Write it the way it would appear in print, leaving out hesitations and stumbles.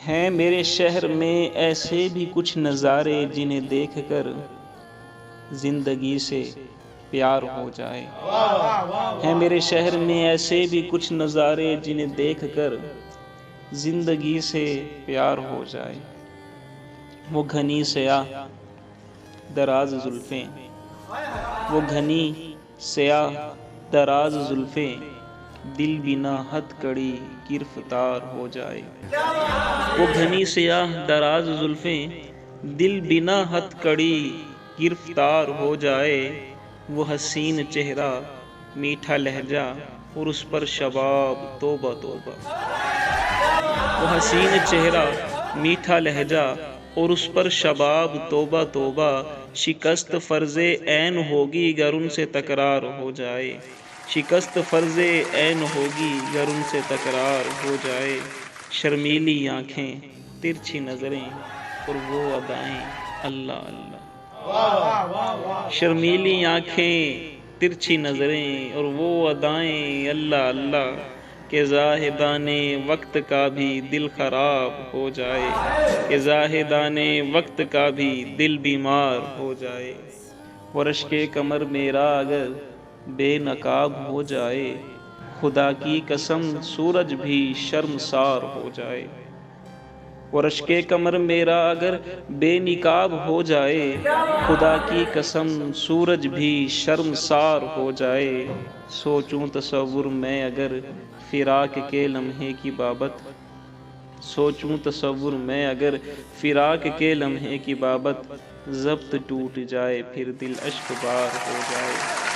ہیں میرے شہر میں ایسے بھی کچھ نظارے جنہیں دیکھ کر زندگی سے پیار ہو جائے۔ ہیں میرے شہر میں ایسے بھی کچھ نظارے جنہیں دیکھ کر زندگی سے پیار ہو جائے۔ وہ گھنی سیاہ دراز زلفیں، وہ گھنی سیاہ دراز زلفیں، دل بنا ہتھ کڑی گرفتار ہو جائے۔ وہ گھنی سیاہ دراز زلفیں، دل بنا ہتھ کڑی گرفتار ہو جائے۔ وہ حسین چہرہ میٹھا لہجہ اور اس پر شباب توبہ توبہ۔ وہ حسین چہرہ میٹھا لہجہ اور اس پر شباب توبہ توبہ۔ شکست فرض عین ہوگی گر ان سے تکرار ہو جائے۔ شکست فرض عین ہوگی گر ان سے تکرار ہو جائے۔ شرمیلی آنکھیں، ترچھی نظریں اور وہ ادائیں، اللہ اللہ۔ شرمیلی آنکھیں، ترچھی نظریں اور وہ ادائیں، اللہ اللہ، کہ زاہدان وقت کا بھی دل خراب ہو جائے۔ کہ زاہدان وقت کا بھی دل بیمار ہو جائے۔ وہ رشک کمر میرا اگر بے نقاب ہو جائے، خدا کی قسم سورج بھی شرمسار ہو جائے۔ وہ رشک کمر میرا اگر بے نقاب ہو جائے، خدا کی قسم سورج بھی شرمسار ہو جائے۔ سوچوں تصور میں اگر فراق کے لمحے کی بابت، سوچوں تصور میں اگر فراق کے لمحے کی بابت، ضبط ٹوٹ جائے پھر دل اشک بار ہو جائے۔